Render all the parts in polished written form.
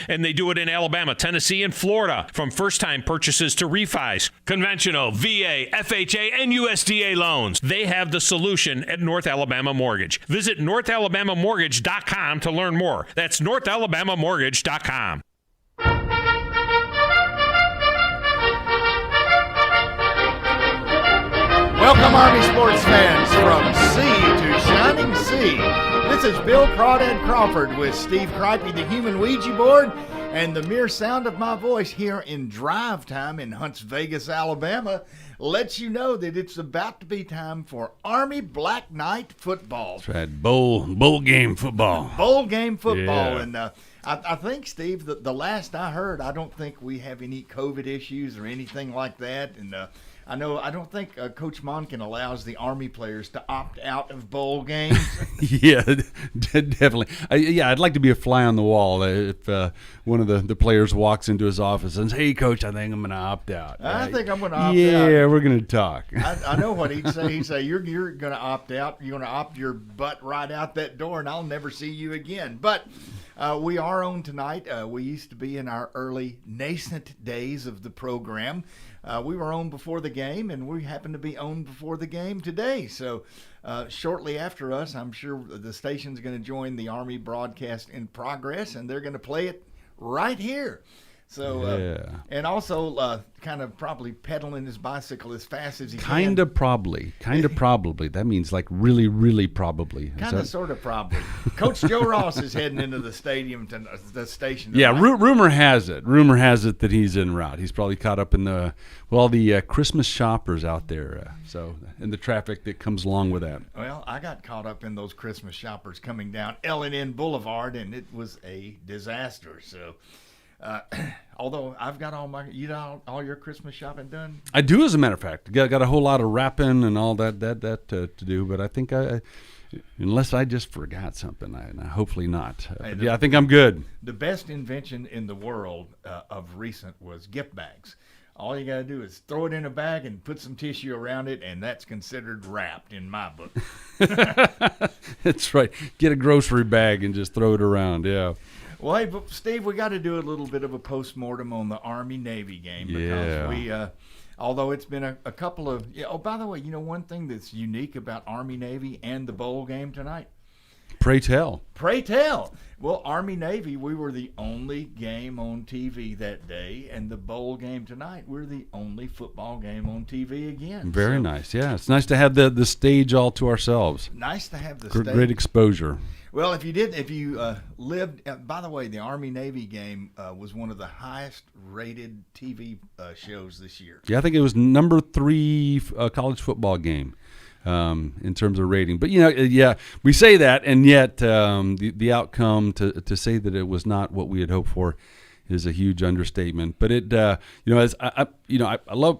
and they do it in Alabama, Tennessee, and Florida. From first-time purchases to refis, conventional, VA, FHA, and USDA loans. They have the solution at North Alabama Mortgage. Visit NorthAlabamaMortgage.com to learn more. That's NorthAlabamaMortgage.com. Welcome, Army sports fans, from sea to shining sea. This is Bill Crawdad Crawford with Steve Cripey, the human Ouija board, and the mere sound of my voice here in drive time in Hunts Vegas, Alabama, lets you know that it's about to be time for Army Black Knight football. That's right, bowl game football. Bowl game football, Yeah. and I think, Steve, the last I heard, I don't think we have any COVID issues or anything like that, and I don't think Coach Monken allows the Army players to opt out of bowl games. Yeah, definitely. I'd like to be a fly on the wall if one of the players walks into his office and says, "Hey, Coach, I think I'm going to opt out." I think I'm going to opt out. Yeah, we're going to talk. I know what he'd say. He'd say, you're going to opt out. You're going to opt your butt right out that door, and I'll never see you again. But we are on tonight. We used to be in our early nascent days of the program. We were on before the game, and we happen to be on before the game today. So shortly after us, I'm sure the station's going to join the Army broadcast in progress, and they're going to play it right here. So, and also kind of probably pedaling his bicycle as fast as he can. Kind of probably. That means like really, really probably. Kind of, sort of, probably. Coach Joe Ross is heading into the stadium, the station tonight. Yeah, rumor has it that he's en route. He's probably caught up in the Christmas shoppers out there. So, in the traffic that comes along with that. Well, I got caught up in those Christmas shoppers coming down L&N Boulevard, and it was a disaster. So, although I've got all your Christmas shopping done. I do, as a matter of fact. Got a whole lot of wrapping and all that to do, but I think unless I just forgot something, hopefully not. I think I'm good. The best invention in the world of recent was gift bags. All you got to do is throw it in a bag and put some tissue around it, and that's considered wrapped in my book. That's right. Get a grocery bag and just throw it around, yeah. Well, hey, but Steve, we got to do a little bit of a postmortem on the Army-Navy game because we, although it's been a couple of. Yeah, oh, by the way, one thing that's unique about Army-Navy and the bowl game tonight? Pray tell. Well, Army-Navy, we were the only game on TV that day, and the bowl game tonight, we're the only football game on TV again. Very nice, yeah. It's nice to have the stage all to ourselves. Nice to have the stage. Great exposure. Well, if you lived, by the way, the Army-Navy game was one of the highest rated TV shows this year. Yeah, I think it was number 3 college football game in terms of rating. But, we say that, and yet the outcome to say that it was not what we had hoped for is a huge understatement. But it, as I love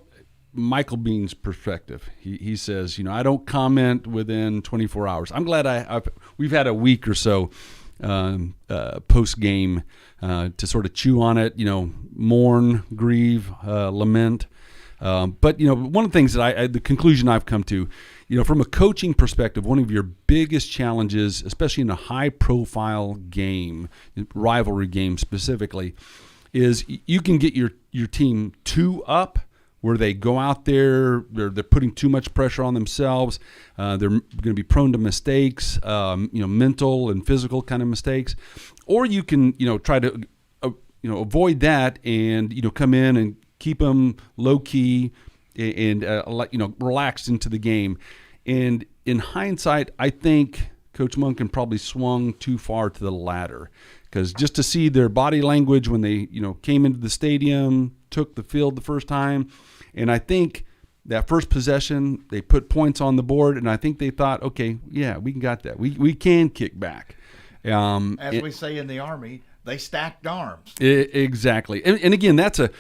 Michael Bean's perspective. He says, I don't comment within 24 hours. I'm glad we've had a week or so post game to sort of chew on it, mourn, grieve, lament. But one of the things that the conclusion I've come to, from a coaching perspective, one of your biggest challenges, especially in a high-profile game, rivalry game specifically, is you can get your team too up, where they go out there, they're putting too much pressure on themselves. They're going to be prone to mistakes, mental and physical kind of mistakes. Or you can, try to, avoid that and, come in and keep them low key and, relaxed into the game. And in hindsight, I think Coach Monken probably swung too far to the latter, because just to see their body language when they, came into the stadium, took the field the first time. And I think that first possession, they put points on the board, and I think they thought, okay, yeah, we got that. We can kick back. As we say in the Army, they stacked arms. Exactly. And again, that's a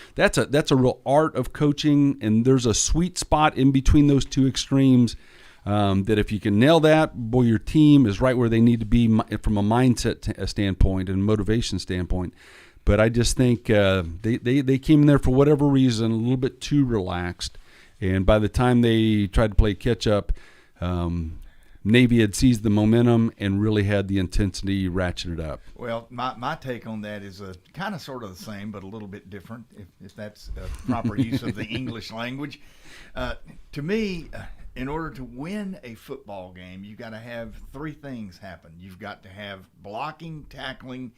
real art of coaching, and there's a sweet spot in between those two extremes that if you can nail that, boy, your team is right where they need to be from a mindset standpoint and motivation standpoint. But I just think they came in there for whatever reason a little bit too relaxed, and by the time they tried to play catch up, Navy had seized the momentum and really had the intensity ratcheted up. Well, my take on that is kind of sort of the same, but a little bit different, if that's a proper use of the English language. To me, in order to win a football game, you got to have three things happen. You've got to have blocking, tackling,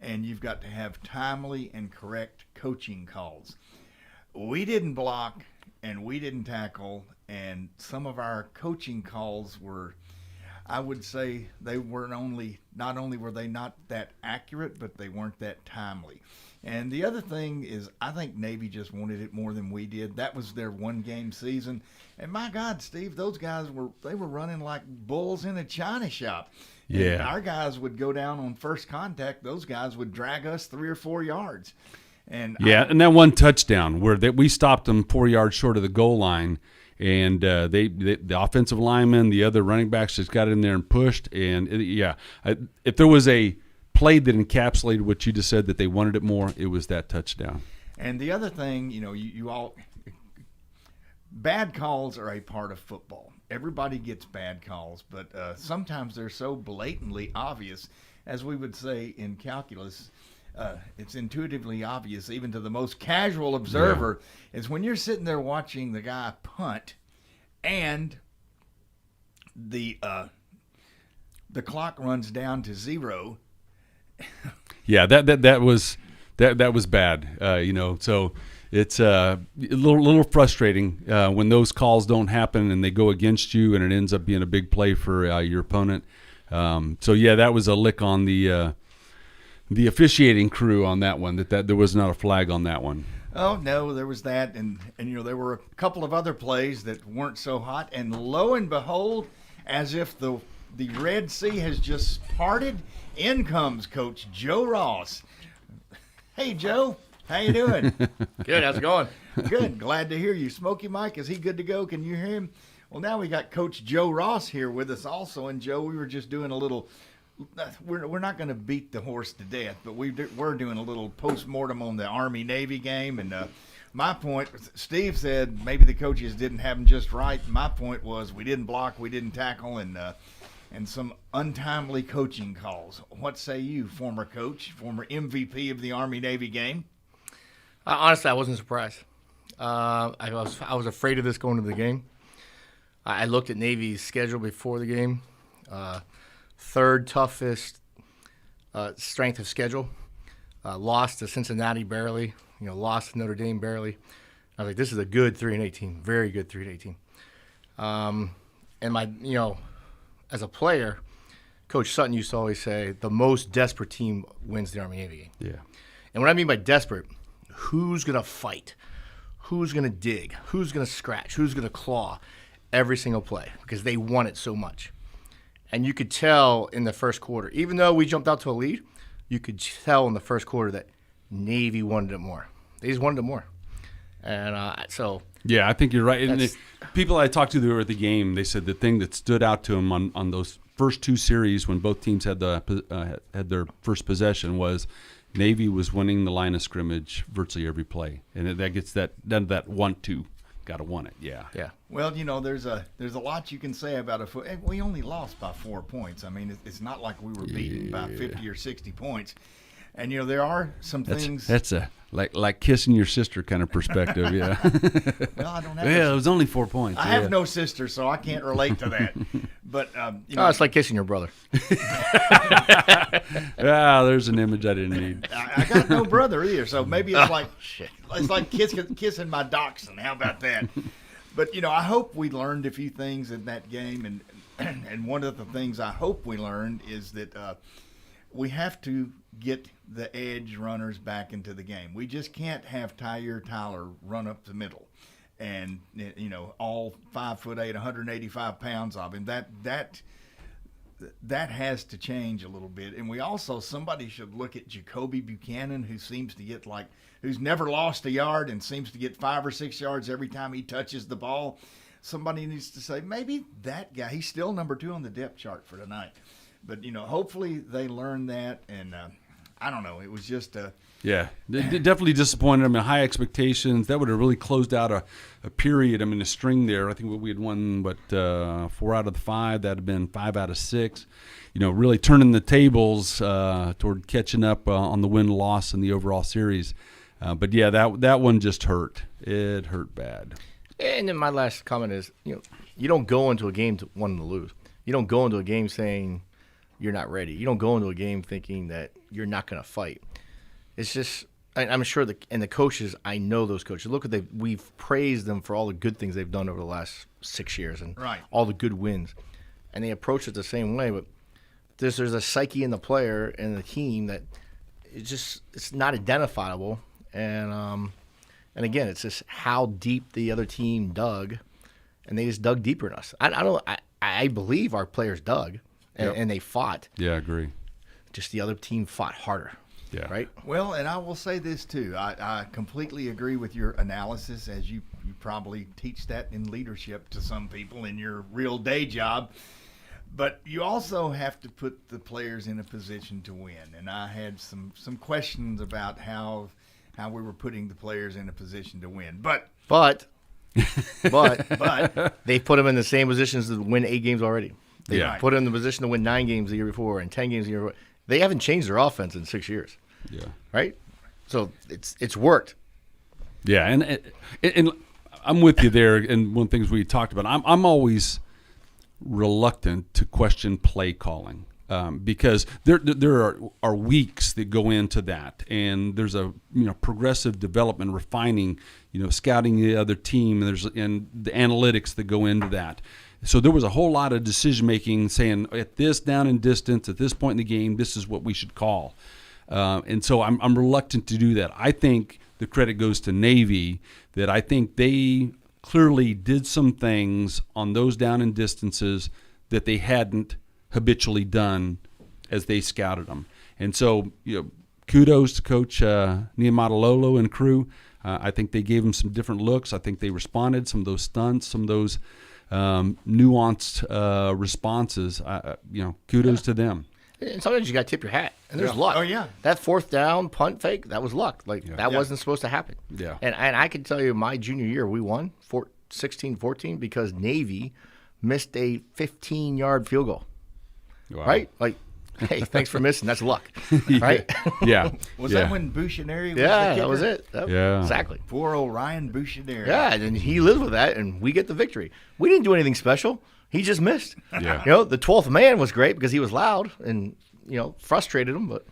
and you've got to have timely and correct coaching calls. We didn't block and we didn't tackle, and some of our coaching calls were, I would say, they weren't not only were they not that accurate, but they weren't that timely. And the other thing is, I think Navy just wanted it more than we did. That was their one-game season. And my God, Steve, those guys were running like bulls in a china shop. Yeah. And our guys would go down on first contact. Those guys would drag us 3 or 4 yards. And and that one touchdown where we stopped them 4 yards short of the goal line, and the offensive lineman, the other running backs just got in there and pushed. And if there was a play that encapsulated what you just said, that they wanted it more, it was that touchdown. And the other thing, you all, bad calls are a part of football. Everybody gets bad calls, but sometimes they're so blatantly obvious, as we would say in calculus. It's intuitively obvious, even to the most casual observer, is when you're sitting there watching the guy punt, and the clock runs down to 0. Yeah, that was bad. So it's a little frustrating when those calls don't happen and they go against you, and it ends up being a big play for your opponent. That was a lick on the officiating crew on that one. That there was not a flag on that one. Oh no, there was that, and there were a couple of other plays that weren't so hot, and lo and behold, as if the Red Sea has just parted, in comes Coach Joe Ross. Hey Joe, how you doing? Good, how's it going? Good, glad to hear you. Smokey Mike, is he good to go? Can you hear him? Well, now we got Coach Joe Ross here with us also, and Joe, we were just doing a little. We're not going to beat the horse to death, but we're doing a little post-mortem on the Army-Navy game. And my point, Steve said maybe the coaches didn't have them just right. My point was we didn't block, we didn't tackle, and some untimely coaching calls. What say you, former coach, former MVP of the Army-Navy game? Honestly, I wasn't surprised. I was afraid of this going into the game. I looked at Navy's schedule before the game. Third toughest strength of schedule. Lost to Cincinnati barely. Lost to Notre Dame barely. I was like, this is a good 3-8 team. Very good 3-8 team. And as a player, Coach Sutton used to always say, the most desperate team wins the Army-Navy game. Yeah. And what I mean by desperate, who's going to fight? Who's going to dig? Who's going to scratch? Who's going to claw every single play? Because they want it so much. And you could tell in the first quarter, even though we jumped out to a lead, you could tell in the first quarter that Navy wanted it more. They just wanted it more. And yeah, I think you're right. And the people I talked to that were at the game, they said the thing that stood out to them on those first two series when both teams had their first possession was Navy was winning the line of scrimmage virtually every play, and that gets that want to. Got to want it, yeah. Well, there's a lot you can say about we only lost by 4 points. I mean, it's not like we were beaten by 50 or 60 points. And there are some things. That's a like kissing your sister kind of perspective, yeah. Well, I don't have. Well, it was only 4 points. I have no sister, so I can't relate to that. But it's like kissing your brother. There's an image I didn't need. I got no brother either, so maybe it's like it's like kissing my dachshund. How about that? But I hope we learned a few things in that game, and one of the things I hope we learned is that we have to get the edge runners back into the game. We just can't have Tyler run up the middle, and all 5'8", 185 pounds of him. That has to change a little bit. And somebody should look at Jacoby Buchanan, who seems to get who's never lost a yard and seems to get 5 or 6 yards every time he touches the ball. Somebody needs to say, maybe that guy, he's still number 2 on the depth chart for tonight. But, hopefully they learn that. And I don't know. It was just a. Yeah, definitely disappointed. I mean, high expectations. That would have really closed out a period. I mean, a string there. I think we had won, 4 out of the 5. That had been 5 out of 6. Really turning the tables toward catching up on the win-loss in the overall series. But yeah, that one just hurt. It hurt bad. And then my last comment is, you don't go into a game wanting to lose. You don't go into a game saying you're not ready. You don't go into a game thinking that you're not going to fight. It's just, I'm sure the coaches, I know those coaches. Look we've praised them for all the good things they've done over the last 6 years and all the good wins, and they approach it the same way. But there's a psyche in the player and the team that it's not identifiable, and again, it's just how deep the other team dug, and they just dug deeper than us. I believe our players dug and they fought. Yeah, I agree. Just the other team fought harder. Yeah. Right. Well, and I will say this too. I completely agree with your analysis, as you probably teach that in leadership to some people in your real day job. But you also have to put the players in a position to win. And I had some questions about how we were putting the players in a position to win. But they put them in the same positions to win 8 games already. They put them in the position to win 9 games the year before and 10 games the year before. They haven't changed their offense in 6 years. Yeah. Right? So it's worked. Yeah, and I'm with you there. And one of the things we talked about, I'm always reluctant to question play calling because there are weeks that go into that, and there's a progressive development, refining, scouting the other team, and the analytics that go into that. So there was a whole lot of decision making, saying at this down and distance, at this point in the game, this is what we should call. And so I'm reluctant to do that. I think the credit goes to Navy, that I think they clearly did some things on those down and distances that they hadn't habitually done as they scouted them. And so, kudos to Coach Niamatololo and crew. I think they gave them some different looks. I think they responded, some of those stunts, some of those nuanced responses. Kudos to them. And sometimes you got to tip your hat, and there's luck. Oh, yeah. That 4th down punt fake, that was luck. That wasn't supposed to happen. Yeah. And I can tell you, my junior year, we won 16-14 because Navy missed a 15-yard field goal. Wow. Right? Hey, thanks for missing. That's luck. Right? Yeah. Was that when Bouchenary was the Yeah, kicker? that was it. Exactly. Poor old Ryan Bouchenary. Yeah, and he lived with that, and we get the victory. We didn't do anything special. He just missed. Yeah. The 12th man was great because he was loud and, frustrated him. But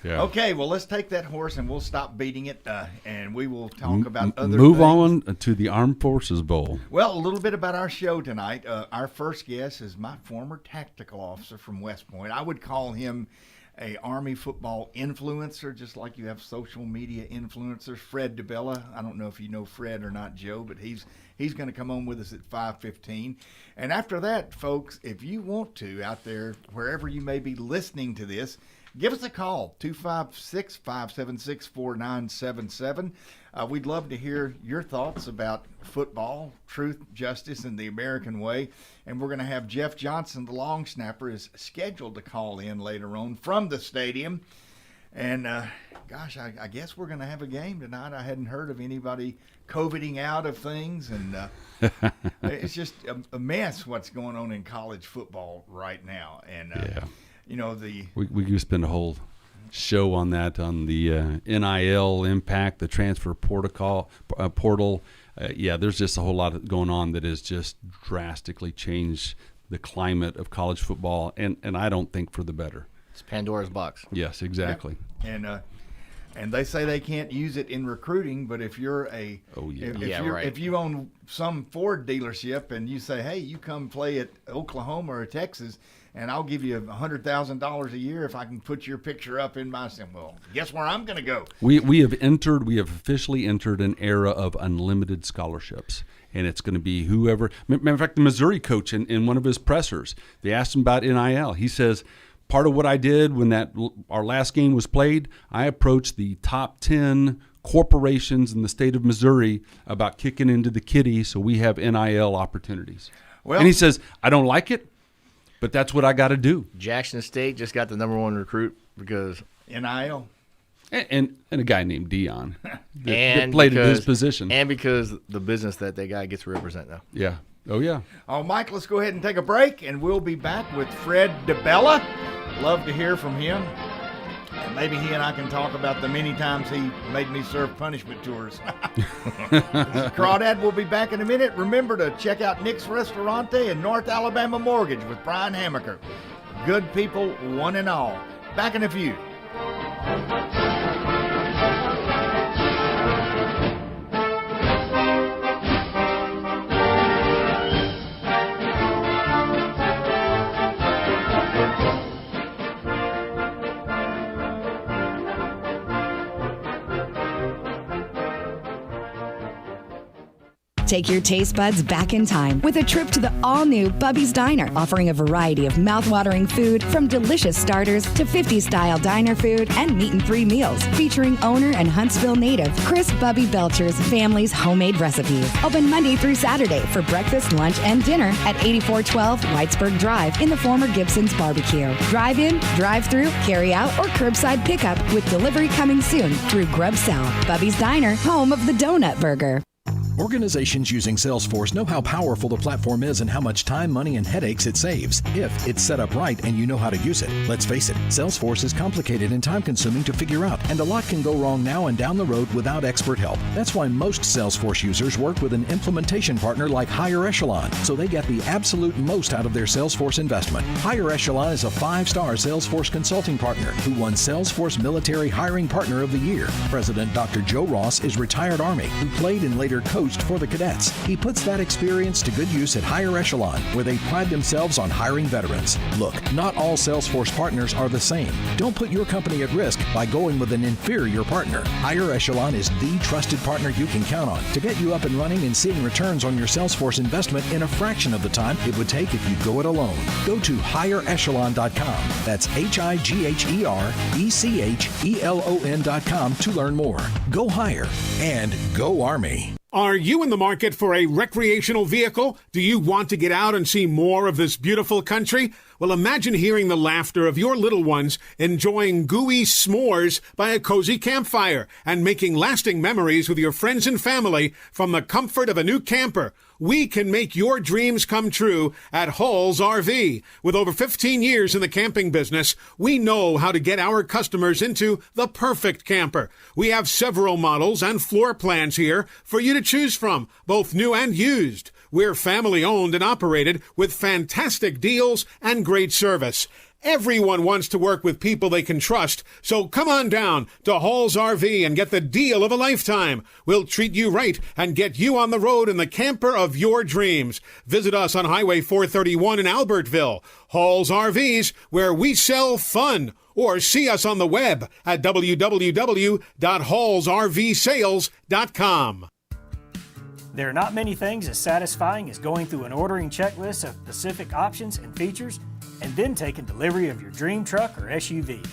Yeah. Okay, well, let's take that horse and we'll stop beating it, and we will talk about other Move things. on to the Armed Forces Bowl. Well, a little bit about our show tonight. Our first guest is my former tactical officer from West Point. I would call him a Army football influencer, just like you have social media influencers. Fred DeBella. I don't know if you know Fred or not, Joe, but he's going to come on with us at 5:15. And after that, folks, if you want to, out there, wherever you may be listening to this, give us a call, 256-576-4977. We'd love to hear your thoughts about football, truth, justice, and the American way. And we're going to have Jeff Johnson, the long snapper, is scheduled to call in later on from the stadium. And, I guess we're going to have a game tonight. I hadn't heard of anybody COVIDing out of things. And it's just a mess what's going on in college football right now. And, we could spend a whole show on that, on the NIL impact, the transfer portal. There's just a whole lot going on that has just drastically changed the climate of college football, and I don't think for the better. it's Pandora's box. Yes, exactly. Yeah. And they say they can't use it in recruiting, but if you're if you own some Ford dealership and you say, hey, you come play at Oklahoma or Texas, and I'll give you $100,000 a year if I can put your picture up in my sim. Well, guess where I'm going to go? We have officially entered an era of unlimited scholarships, and it's going to be whoever. Matter of fact, the Missouri coach in one of his pressers, they asked him about NIL. He says, part of what I did when our last game was played, I approached the top 10 corporations in the state of Missouri about kicking into the kitty so we have NIL opportunities. Well, and he says, I don't like it, but that's what I got to do. Jackson State just got the #1 recruit because NIL. And a guy named Dion that And played in his because- position. And because the business that guy gets to represent now. Yeah. Oh, yeah. Oh, Mike, let's go ahead and take a break, and we'll be back with Fred DeBella. Love to hear from him. And maybe he and I can talk about the many times he made me serve punishment tours. Crawdad will be back in a minute. Remember to check out Nick's Restaurante and North Alabama Mortgage with Brian Hammaker. Good people, one and all. Back in a few. Take your taste buds back in time with a trip to the all-new Bubbies Diner, offering a variety of mouth-watering food from delicious starters to 50-style diner food and meat and 3 meals, featuring owner and Huntsville native Chris Bubby Belcher's family's homemade recipes. Open Monday through Saturday for breakfast, lunch, and dinner at 8412 Whitesburg Drive in the former Gibson's Barbecue. Drive-in, drive-through, carry-out, or curbside pickup with delivery coming soon through Grub South. Bubbies Diner, home of the Donut Burger. Organizations using Salesforce know how powerful the platform is and how much time, money, and headaches it saves if it's set up right and you know how to use it. Let's face it, Salesforce is complicated and time-consuming to figure out, and a lot can go wrong now and down the road without expert help. That's why most Salesforce users work with an implementation partner like Higher Echelon, so they get the absolute most out of their Salesforce investment. Higher Echelon is a 5-star Salesforce consulting partner who won Salesforce Military Hiring Partner of the Year. President Dr. Joe Ross is retired Army who played and later coached for the cadets. He puts that experience to good use at Higher Echelon, where they pride themselves on hiring veterans. Look, not all Salesforce partners are the same. Don't put your company at risk by going with an inferior partner. Higher Echelon is the trusted partner you can count on to get you up and running and seeing returns on your Salesforce investment in a fraction of the time it would take if you go it alone. Go to higherechelon.com. That's HIGHERECHELON.com to learn more. Go higher and go Army. Are you in the market for a recreational vehicle? Do you want to get out and see more of this beautiful country? Well, imagine hearing the laughter of your little ones enjoying gooey s'mores by a cozy campfire and making lasting memories with your friends and family from the comfort of a new camper. We can make your dreams come true at Hall's RV. With over 15 years in the camping business, we know how to get our customers into the perfect camper. We have several models and floor plans here for you to choose from, both new and used. We're family owned and operated with fantastic deals and great service. Everyone wants to work with people they can trust, so come on down to Hall's RV and get the deal of a lifetime. We'll treat you right and get you on the road in the camper of your dreams. Visit us on Highway 431 in Albertville. Hall's RVs, where we sell fun. Or see us on the web at www.hallsrvsales.com. There are not many things as satisfying as going through an ordering checklist of specific options and features and then taking delivery of your dream truck or SUV.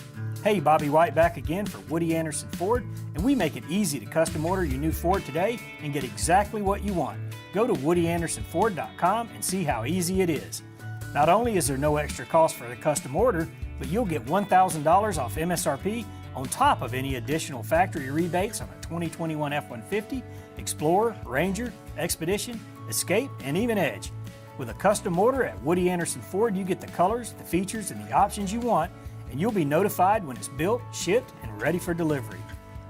Hey, Bobby White back again for Woody Anderson Ford, and we make it easy to custom order your new Ford today and get exactly what you want. Go to WoodyAndersonFord.com and see how easy it is. Not only is there no extra cost for the custom order, but you'll get $1,000 off MSRP on top of any additional factory rebates on a 2021 F-150, Explorer, Ranger, Expedition, Escape, and even Edge. With a custom order at Woody Anderson Ford, you get the colors, the features, and the options you want, and you'll be notified when it's built, shipped, and ready for delivery.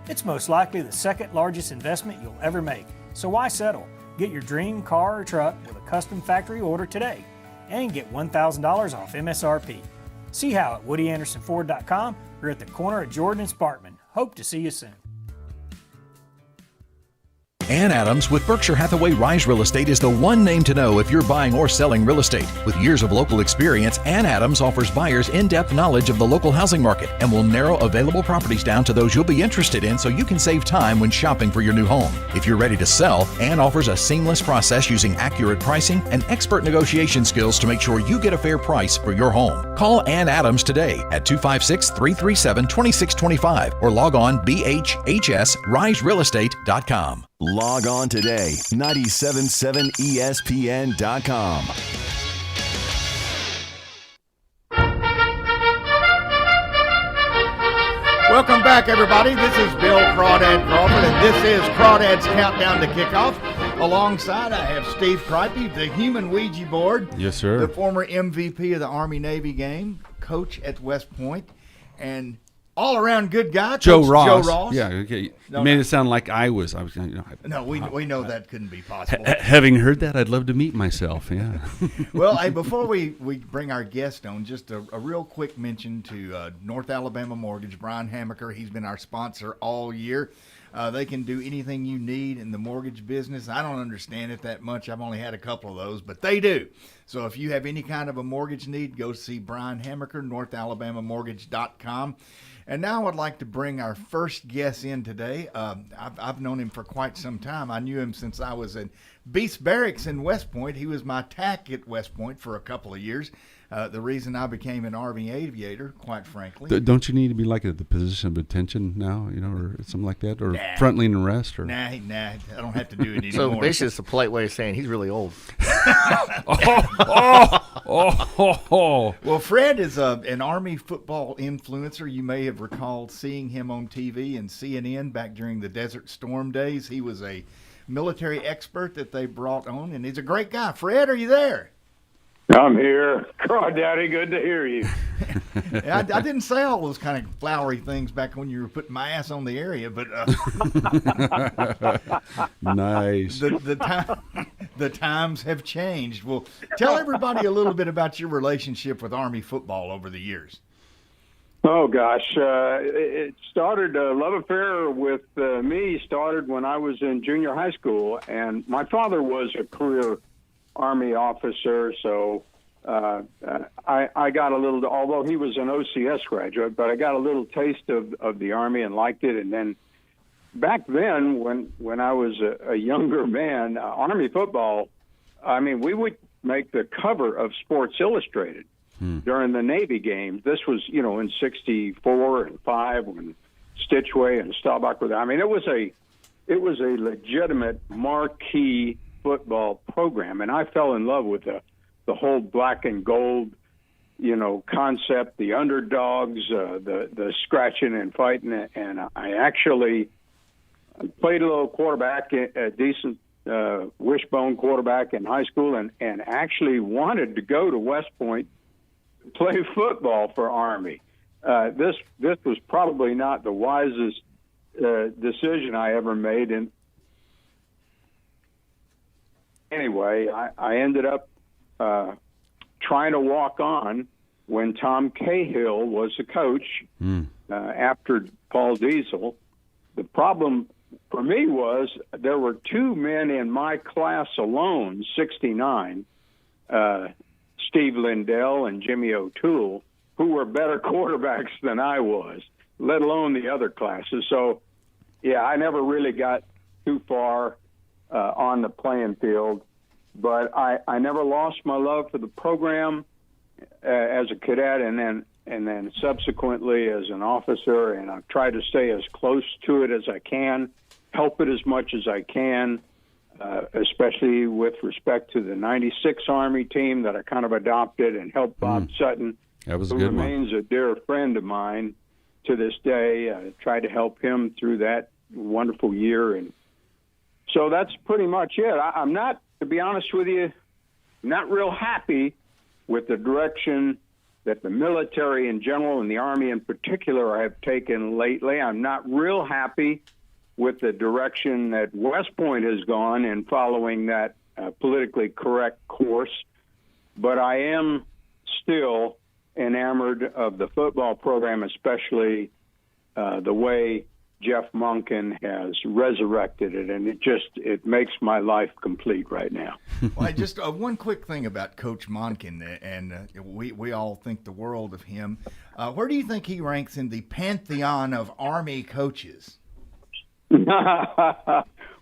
It's most likely the second largest investment you'll ever make, so why settle? Get your dream car or truck with a custom factory order today and get $1,000 off MSRP. See how at WoodyAndersonFord.com or at the corner of Jordan and Sparkman. Hope to see you soon. Ann Adams with Berkshire Hathaway Rise Real Estate is the one name to know if you're buying or selling real estate. With years of local experience, Ann Adams offers buyers in-depth knowledge of the local housing market and will narrow available properties down to those you'll be interested in so you can save time when shopping for your new home. If you're ready to sell, Ann offers a seamless process using accurate pricing and expert negotiation skills to make sure you get a fair price for your home. Call Ann Adams today at 256-337-2625 or log on bhhsriserealestate.com. Log on today, 977ESPN.com. Welcome back, everybody. This is Bill Crawdad Crawford, and this is Crawdad's Countdown to Kickoff. Alongside, I have Steve Cripey, the human Ouija board. Yes, sir. The former MVP of the Army-Navy game, coach at West Point, and all-around good guy, Joe Coach Ross. Joe Ross. Yeah, okay. No, You made no. it sound like I was. No, we know that couldn't be possible. Having heard that, I'd love to meet myself. Yeah. Well, hey, before we bring our guest on, just a real quick mention to North Alabama Mortgage, Brian Hamaker. He's been our sponsor all year. They can do anything you need in the mortgage business. I don't understand it that much. I've only had a couple of those, but they do. So if you have any kind of a mortgage need, go see Brian Hamaker, NorthAlabamaMortgage.com. And now I'd like to bring our first guest in today. I've known him for quite some time. I knew him since I was in Beast Barracks in West Point. He was my TAC at West Point for a couple of years. The reason I became an Army aviator, quite frankly. Don't you need to be like at the position of attention now, or something like that, or front lean and rest, or Nah, I don't have to do it So anymore. basically, it's a polite way of saying he's really old. Well, Fred is an Army football influencer. You may have recalled seeing him on TV and CNN back during the Desert Storm days. He was a military expert that they brought on, and he's a great guy. Fred, are you there? I'm here. Crawdaddy, good to hear you. I didn't say all those kind of flowery things back when you were putting my ass on the area, but nice. the times have changed. Well, tell everybody a little bit about your relationship with Army football over the years. Oh, gosh. It started, a love affair with me started when I was in junior high school, and my father was a career Army officer, so I got a little, although he was an OCS graduate, but I got a little taste of the Army and liked it. And then back then, when I was a younger man, Army football, I mean, we would make the cover of Sports Illustrated during the Navy games. This was, in 64 and 5 when Stitchway and Staubach were there. I mean, it was a legitimate marquee football program, and I fell in love with the whole black and gold, concept, the underdogs, the scratching and fighting, and I actually played a little quarterback, a decent wishbone quarterback in high school, and actually wanted to go to West Point to play football for Army. This was probably not the wisest decision I ever made, and anyway, I ended up trying to walk on when Tom Cahill was the coach after Paul Diesel. The problem for me was there were two men in my class alone, 69, Steve Lindell and Jimmy O'Toole, who were better quarterbacks than I was, let alone the other classes. So, yeah, I never really got too far on the playing field, but I never lost my love for the program as a cadet, and then subsequently as an officer, and I've tried to stay as close to it as I can, help it as much as I can, especially with respect to the '96 Army team that I kind of adopted and helped Bob Sutton, That was a who good one. remains a dear friend of mine to this day. I tried to help him through that wonderful year, and so that's pretty much it. I'm not, to be honest with you, not real happy with the direction that the military in general and the Army in particular have taken lately. I'm not real happy with the direction that West Point has gone in following that politically correct course, but I am still enamored of the football program, especially the way Jeff Monken has resurrected it, and it makes my life complete right now. Well, just one quick thing about Coach Monken, and we all think the world of him. Where do you think he ranks in the pantheon of Army coaches?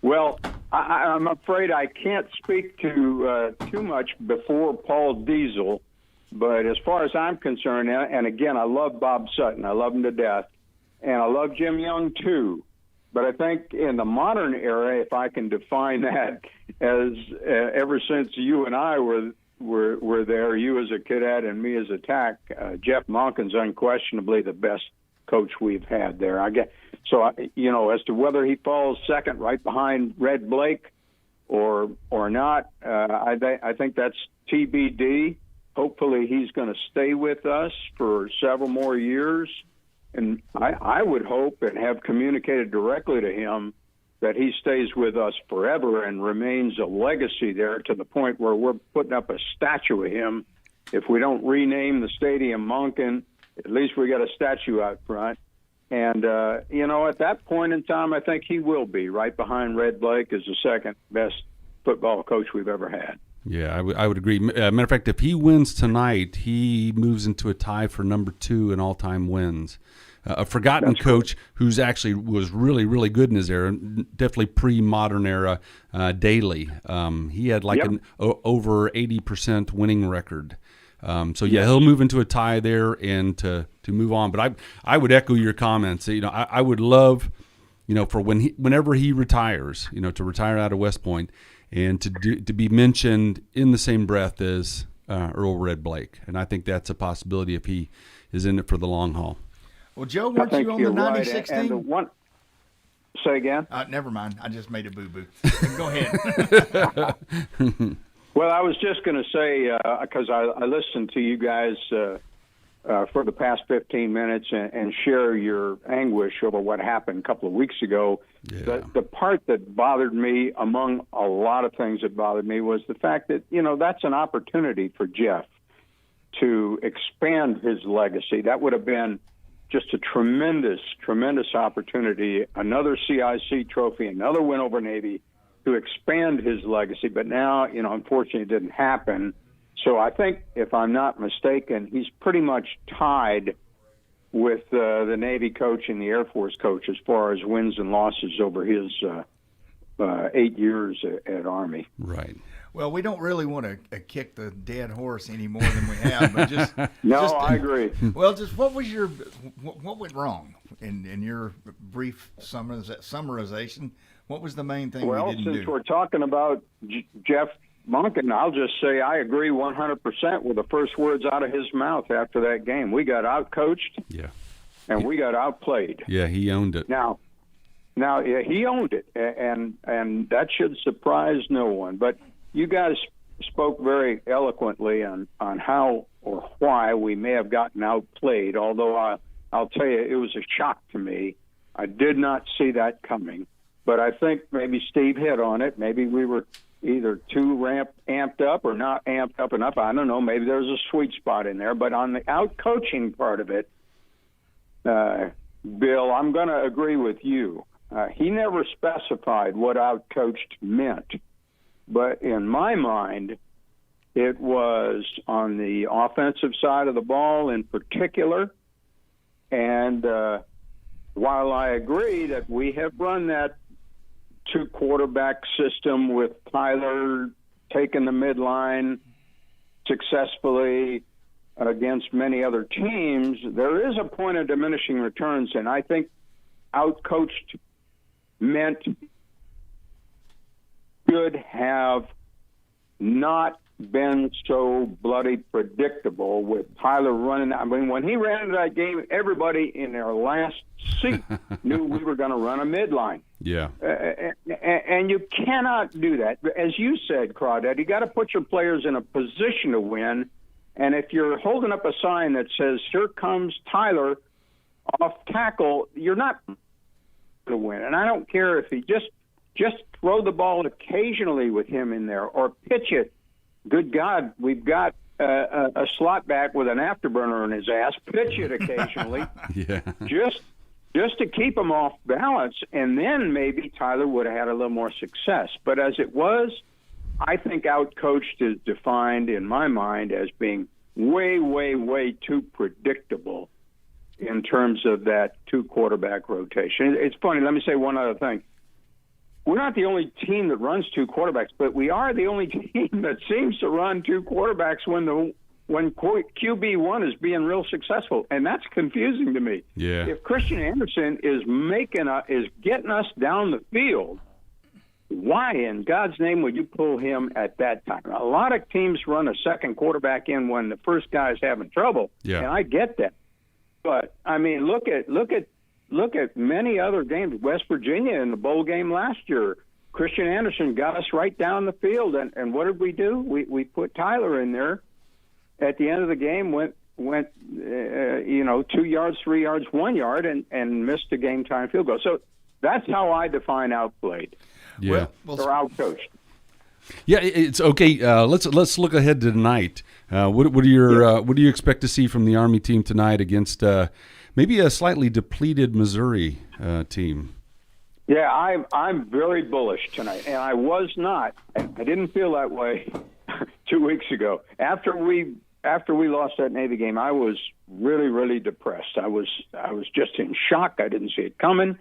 Well, I'm afraid I can't speak to too much before Paul Diesel, but as far as I'm concerned, and again, I love Bob Sutton. I love him to death. And I love Jim Young, too. But I think in the modern era, if I can define that as ever since you and I were there, you as a cadet and me as a TAC, Jeff Monken's unquestionably the best coach we've had there. I guess so. As to whether he falls second right behind Red Blake or not, I think that's TBD. Hopefully, he's going to stay with us for several more years, and I would hope and have communicated directly to him that he stays with us forever and remains a legacy there to the point where we're putting up a statue of him. If we don't rename the stadium Monken, at least we got a statue out front. And, at that point in time, I think he will be right behind Red Blake as the second best football coach we've ever had. Yeah, I would agree. Matter of fact, if he wins tonight, he moves into a tie for number 2 in all-time wins. A forgotten coach who's actually was really, really good in his era, definitely pre-modern era, Daly. He had an over 80% winning record. He'll move into a tie there and to move on. But I would echo your comments. I would love, for whenever he retires, to retire out of West Point and to be mentioned in the same breath as Earl Red Blake. And I think that's a possibility if he is in it for the long haul. Well, Joe, weren't you on the 96 team? Say again? Never mind. I just made a boo-boo. Go ahead. Well, I was just going to say, because I listened to you guys for the past 15 minutes and share your anguish over what happened a couple of weeks ago. Yeah. The part that bothered me, among a lot of things that bothered me, was the fact that, that's an opportunity for Jeff to expand his legacy. That would have been just a tremendous, tremendous opportunity, another CIC trophy, another win over Navy, to expand his legacy. But now, unfortunately, it didn't happen. So I think, if I'm not mistaken, he's pretty much tied with the Navy coach and the Air Force coach as far as wins and losses over his 8 years at Army. Right. Well, we don't really want to kick the dead horse any more than we have, but just I agree. Well, just what went wrong in your brief summarization? What was the main thing we didn't do? Well, since we're talking about Jeff Monken, I'll just say I agree 100% with the first words out of his mouth after that game. We got out-coached, and we got outplayed. Yeah, he owned it. Now, he owned it, and that should surprise no one. But you guys spoke very eloquently on how or why we may have gotten outplayed, although I'll tell you, it was a shock to me. I did not see that coming. But I think maybe Steve hit on it. Maybe we were either too amped up or not amped up enough. I don't know. Maybe there's a sweet spot in there. But on the out-coaching part of it, Bill, I'm going to agree with you. He never specified what out-coached meant. But in my mind, it was on the offensive side of the ball in particular. And while I agree that we have run that 2-quarterback system with Tyler taking the midline successfully against many other teams, there is a point of diminishing returns, and I think outcoached meant should have not been so bloody predictable with Tyler running. I mean, when he ran into that game, everybody in their last seat knew we were going to run a midline. Yeah. And you cannot do that. As you said, Crawdad, you got to put your players in a position to win. And if you're holding up a sign that says, "Here comes Tyler off tackle," you're not going to win. And I don't care if he just throw the ball occasionally with him in there or pitch it. Good God, we've got a slot back with an afterburner in his ass. Pitch it occasionally. Yeah. Just to keep him off balance, and then maybe Tyler would have had a little more success. But as it was, I think outcoached is defined in my mind as being way, way, way too predictable in terms of that 2-quarterback rotation. It's funny. Let me say one other thing. We're not the only team that runs 2 quarterbacks, but we are the only team that seems to run 2 quarterbacks when QB1 is being real successful, and that's confusing to me. Yeah. If Christian Anderson is getting us down the field, why in God's name would you pull him at that time? A lot of teams run a second quarterback in when the first guy is having trouble, and I get that. But I mean, look at many other games. West Virginia in the bowl game last year, Christian Anderson got us right down the field, and what did we do? We put Tyler in there. At the end of the game, went 2 yards, 3 yards, 1 yard, and missed a game time field goal. So that's how I define outplayed. Yeah, or outcoached. Yeah, it's okay. Let's look ahead to tonight. What do you expect to see from the Army team tonight against maybe a slightly depleted Missouri team? Yeah, I'm very bullish tonight, and I was not. I didn't feel that way 2 weeks ago. After we lost that Navy game, I was really, really depressed. I was just in shock. I didn't see it coming.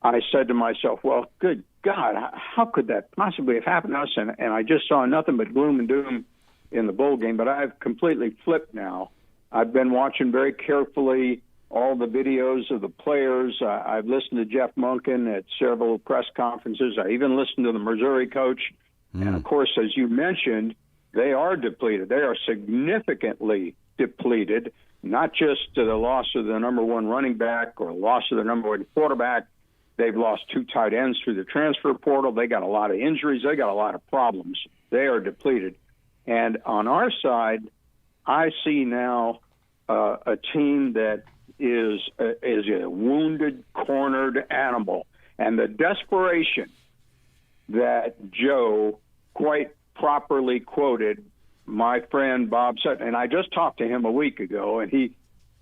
I said to myself, well, good God, how could that possibly have happened to us? And I just saw nothing but gloom and doom in the bowl game. But I've completely flipped now. I've been watching very carefully all the videos of the players. I've listened to Jeff Monken at several press conferences. I even listened to the Missouri coach. And, of course, as you mentioned, they are depleted. They are significantly depleted, not just to the loss of the number one running back or loss of the number one quarterback. They've lost 2 tight ends through the transfer portal. They got a lot of injuries. They got a lot of problems. They are depleted. And on our side, I see now a team that is a wounded, cornered animal. And the desperation that Joe quite properly quoted my friend Bob Sutton, and I just talked to him a week ago, and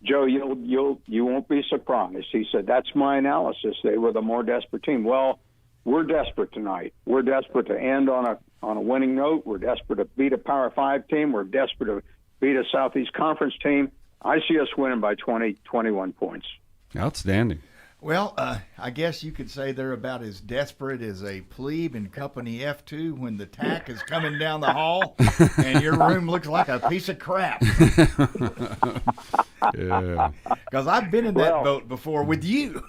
Joe, you won't be surprised. He said, that's my analysis. They were the more desperate team. Well, we're desperate tonight. We're desperate to end on a winning note. We're desperate to beat a Power 5 team. We're desperate to beat a Southeast Conference team. I see us winning by 20, 21 points. Outstanding. Well, I guess you could say they're about as desperate as a plebe in Company F2 when the tack is coming down the hall and your room looks like a piece of crap. Yeah. Because I've been in that boat before with you.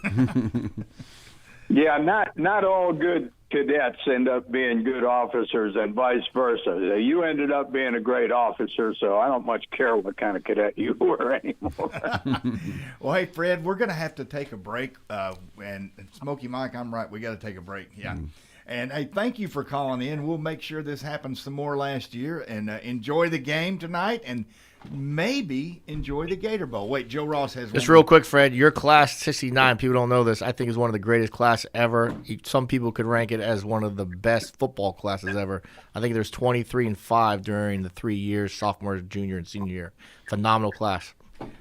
Yeah, not all good cadets end up being good officers and vice versa. You ended up being a great officer, so I don't much care what kind of cadet you were anymore. Well, hey, Fred, we're going to have to take a break. And Smokey Mike, I'm right. We got to take a break. Yeah. And, hey, thank you for calling in. We'll make sure this happens some more last year. And enjoy the game tonight and maybe enjoy the Gator Bowl. Wait, Joe Ross has Just one real quick, Fred, your class 69, people don't know this, I think is one of the greatest class ever. Some people could rank it as one of the best football classes ever. I think there's 23 and 5 during the 3 years, sophomore, junior, and senior year. Phenomenal class.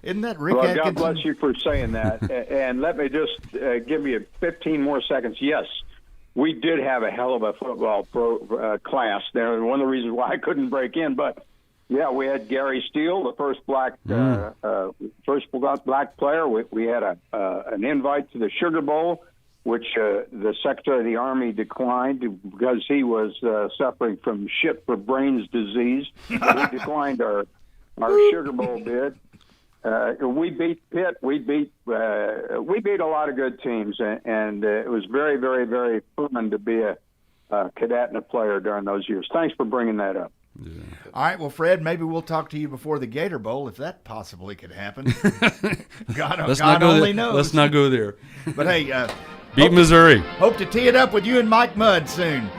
Isn't that Rick Well, Atkinson? God bless you for saying that. And let me just give you 15 more seconds. Yes, we did have a hell of a football class there. One of the reasons why I couldn't break in, but yeah, we had Gary Steele, the first black player. We had an invite to the Sugar Bowl, which the Secretary of the Army declined because he was suffering from shit for brains disease. We declined our Sugar Bowl bid. We beat Pitt. We beat a lot of good teams, and it was very, very, very fun to be a cadet and a player during those years. Thanks for bringing that up. Yeah. All right, well, Fred, maybe we'll talk to you before the Gator Bowl, if that possibly could happen. God only knows. Let's not go there. But, hey, Beat Missouri. Hope to tee it up with you and Mike Mudd soon.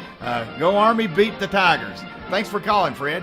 Go Army, beat the Tigers. Thanks for calling, Fred.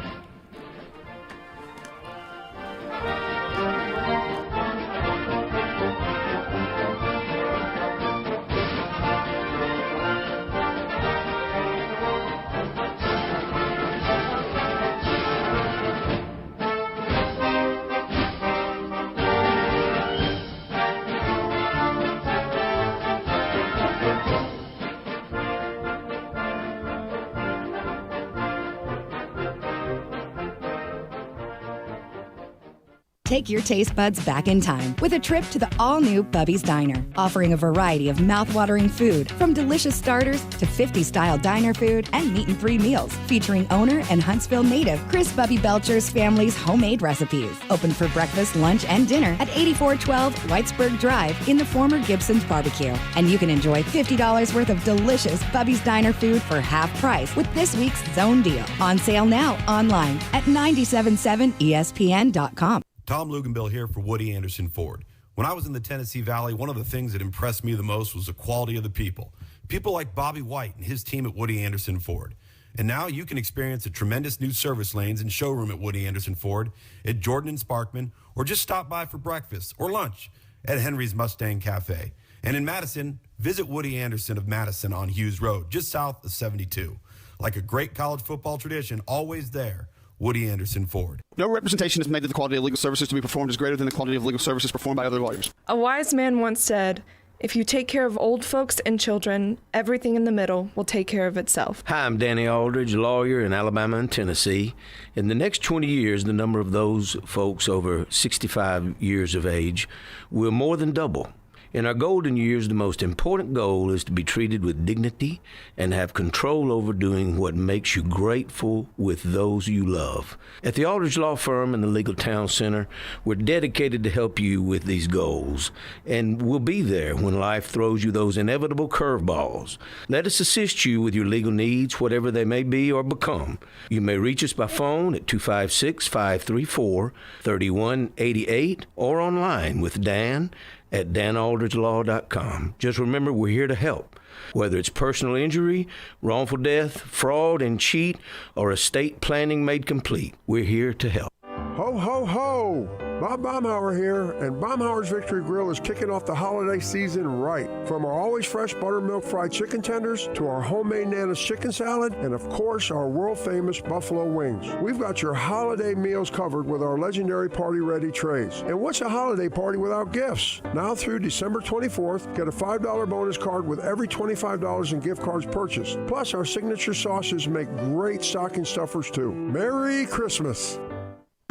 Take your taste buds back in time with a trip to the all-new Bubbies Diner, offering a variety of mouth-watering food, from delicious starters to 50-style diner food and meat-and-free meals, featuring owner and Huntsville native Chris Bubby Belcher's family's homemade recipes. Open for breakfast, lunch, and dinner at 8412 Whitesburg Drive in the former Gibson's Barbecue. And you can enjoy $50 worth of delicious Bubbies Diner food for half price with this week's Zone Deal. On sale now online at 977ESPN.com. Tom Luganbill here for Woody Anderson Ford. When I was in the Tennessee Valley, one of the things that impressed me the most was the quality of the people. People like Bobby White and his team at Woody Anderson Ford. And now you can experience the tremendous new service lanes and showroom at Woody Anderson Ford, at Jordan and Sparkman, or just stop by for breakfast or lunch at Henry's Mustang Cafe. And in Madison, visit Woody Anderson of Madison on Hughes Road, just south of 72. Like a great college football tradition, always there, Woody Anderson Ford. No representation is made that the quality of legal services to be performed is greater than the quality of legal services performed by other lawyers. A wise man once said, "If you take care of old folks and children, everything in the middle will take care of itself." Hi, I'm Danny Aldridge, lawyer in Alabama and Tennessee. In the next 20 years, the number of those folks over 65 years of age will more than double. In our golden years, the most important goal is to be treated with dignity and have control over doing what makes you grateful with those you love. At the Aldridge Law Firm and the Legal Town Center, we're dedicated to help you with these goals, and we'll be there when life throws you those inevitable curveballs. Let us assist you with your legal needs, whatever they may be or become. You may reach us by phone at 256-534-3188 or online with Dan at danaldridgelaw.com. Just remember, we're here to help. Whether it's personal injury, wrongful death, fraud and cheat, or estate planning made complete, we're here to help. Ho, ho, ho! Bob Baumhauer here, and Baumhauer's Victory Grill is kicking off the holiday season right. From our always fresh buttermilk fried chicken tenders to our homemade Nana's chicken salad, and of course our world-famous buffalo wings. We've got your holiday meals covered with our legendary party-ready trays. And what's a holiday party without gifts? Now through December 24th, get a $5 bonus card with every $25 in gift cards purchased. Plus, our signature sauces make great stocking stuffers too. Merry Christmas!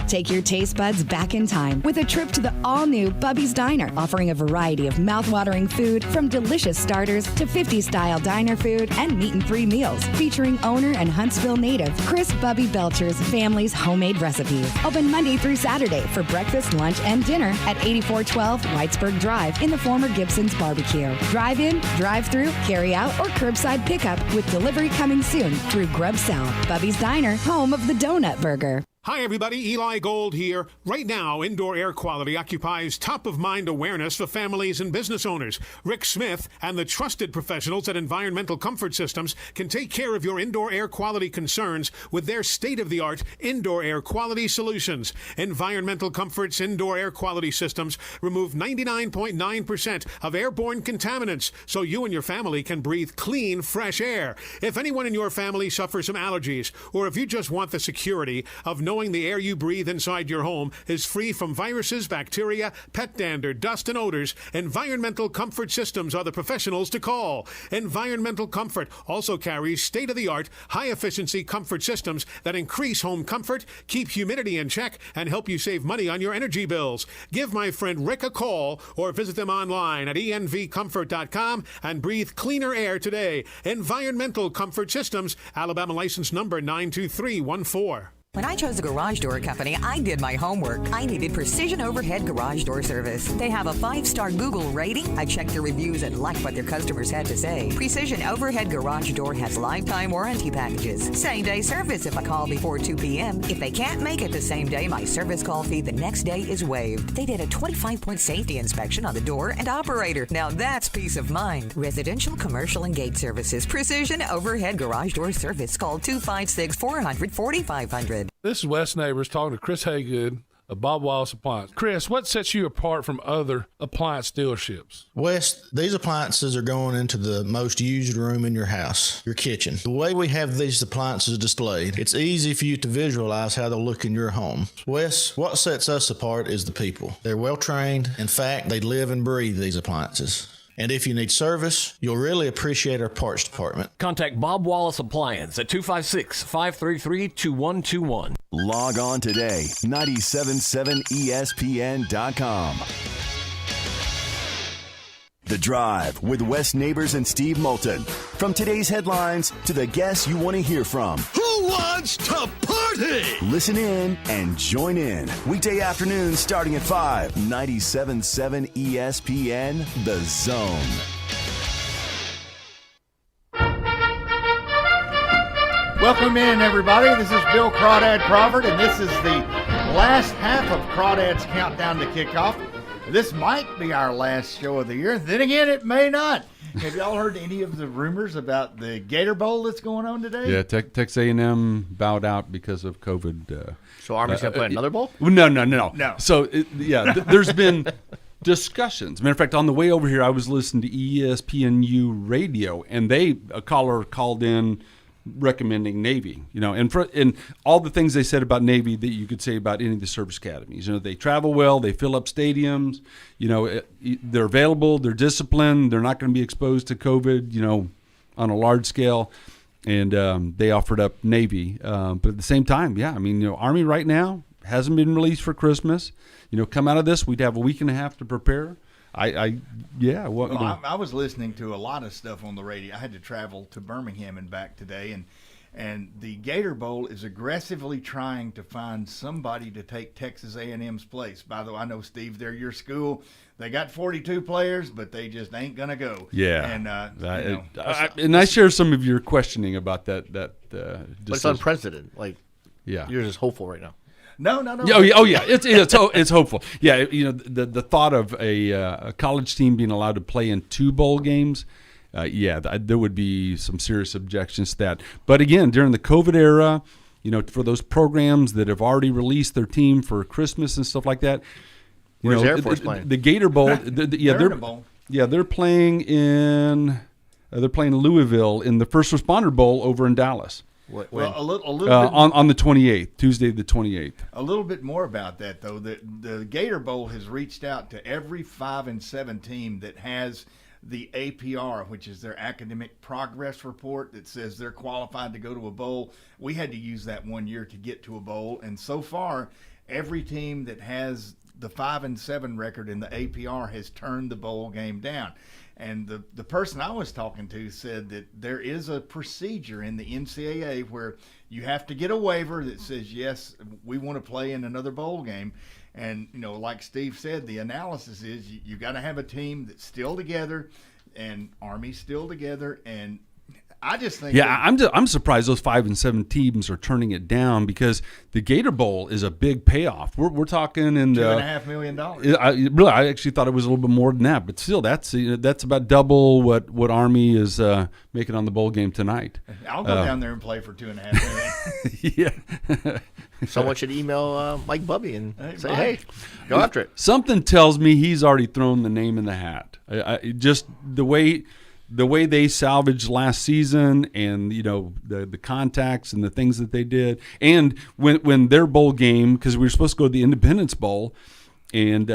Take your taste buds back in time with a trip to the all-new Bubbies Diner, offering a variety of mouth-watering food from delicious starters to 50-style diner food and meat-and-free meals, featuring owner and Huntsville native Chris Bubby Belcher's family's homemade recipes. Open Monday through Saturday for breakfast, lunch, and dinner at 8412 Whitesburg Drive in the former Gibson's Barbecue. Drive-in, drive-through, carry-out, or curbside pickup with delivery coming soon through Grub South. Bubbies Diner, home of the Donut Burger. Hi, everybody. Eli Gold here. Right now, indoor air quality occupies top-of-mind awareness for families and business owners. Rick Smith and the trusted professionals at Environmental Comfort Systems can take care of your indoor air quality concerns with their state-of-the-art indoor air quality solutions. Environmental Comfort's indoor air quality systems remove 99.9% of airborne contaminants so you and your family can breathe clean, fresh air. If anyone in your family suffers from allergies, or if you just want the security of knowing the air you breathe inside your home is free from viruses, bacteria, pet dander, dust, and odors, Environmental Comfort Systems are the professionals to call. Environmental Comfort also carries state-of-the-art, high-efficiency comfort systems that increase home comfort, keep humidity in check, and help you save money on your energy bills. Give my friend Rick a call or visit them online at envcomfort.com and breathe cleaner air today. Environmental Comfort Systems, Alabama license number 92314. When I chose a garage door company, I did my homework. I needed Precision Overhead Garage Door Service. They have a 5-star Google rating. I checked their reviews and liked what their customers had to say. Precision Overhead Garage Door has lifetime warranty packages. Same-day service if I call before 2 p.m. If they can't make it the same day, my service call fee the next day is waived. They did a 25-point safety inspection on the door and operator. Now that's peace of mind. Residential, commercial, and gate services. Precision Overhead Garage Door Service. Call 256-400-4500. This is Wes Neighbors talking to Chris Haygood of Bob Wallace Appliance. Chris, what sets you apart from other appliance dealerships? Wes, these appliances are going into the most used room in your house, your kitchen. The way we have these appliances displayed, it's easy for you to visualize how they'll look in your home. Wes, what sets us apart is the people. They're well trained. In fact, they live and breathe these appliances. And if you need service, you'll really appreciate our parts department. Contact Bob Wallace Appliance at 256-533-2121. Log on today, 977ESPN.com. The Drive with Wes Neighbors and Steve Moulton. From today's headlines to the guests you want to hear from. Who wants to party? Listen in and join in. Weekday afternoons starting at 5. 97.7 ESPN, The Zone. Welcome in, everybody. This is Bill Crawdad Crawford, and this is the last half of Crawdad's Countdown to Kickoff. this might be our last show of the year. Then again, it may not. Have y'all heard any of the rumors about the Gator Bowl that's going on today? Yeah, Texas A&M bowed out because of COVID. So Army's going to play another bowl? No. So, there's been discussions. Matter of fact, on the way over here, I was listening to ESPNU radio, and a caller called in recommending Navy, and all the things they said about Navy that you could say about any of the service academies. They travel well, they fill up stadiums, they're available, they're disciplined, they're not going to be exposed to COVID, on a large scale, and they offered up Navy. But at the same time, Army right now hasn't been released for Christmas. Come out of this, we'd have a week and a half to prepare. I was listening to a lot of stuff on the radio. I had to travel to Birmingham and back today, and the Gator Bowl is aggressively trying to find somebody to take Texas A&M's place. By the way, I know, Steve, they're your school. They got 42 players, but they just ain't gonna go. Yeah, and and I share some of your questioning about that. But it's unprecedented. You're just hopeful right now. No. Oh yeah, it's hopeful. Yeah, the thought of a college team being allowed to play in 2 bowl games, there would be some serious objections to that. But again, during the COVID era, for those programs that have already released their team for Christmas and stuff like that, where's Air Force playing? The Gator Bowl. They're in a bowl. Yeah, they're playing in Louisville in the First Responder Bowl over in Dallas. Well, a little bit on the 28th, Tuesday the 28th. A little bit more about that, though. The Gator Bowl has reached out to every 5 and 7 team that has the APR, which is their academic progress report that says they're qualified to go to a bowl. We had to use that one year to get to a bowl, and so far, every team that has the 5 and 7 record in the APR has turned the bowl game down. And the person I was talking to said that there is a procedure in the NCAA where you have to get a waiver that says, yes, we want to play in another bowl game. And, like Steve said, the analysis is you got to have a team that's still together, and Army's still together. And I just think I'm surprised those 5 and 7 teams are turning it down, because the Gator Bowl is a big payoff. We're talking in $2.5 million. I actually thought it was a little bit more than that, but still, that's about double what Army is making on the bowl game tonight. I'll go down there and play for $2.5 million. Yeah. Someone should email Mike Bubby and say, "Hey, go after it." Something tells me he's already thrown the name in the hat. Just the way they salvaged last season, and the contacts and the things that they did, and when their bowl game, because we were supposed to go to the Independence Bowl, and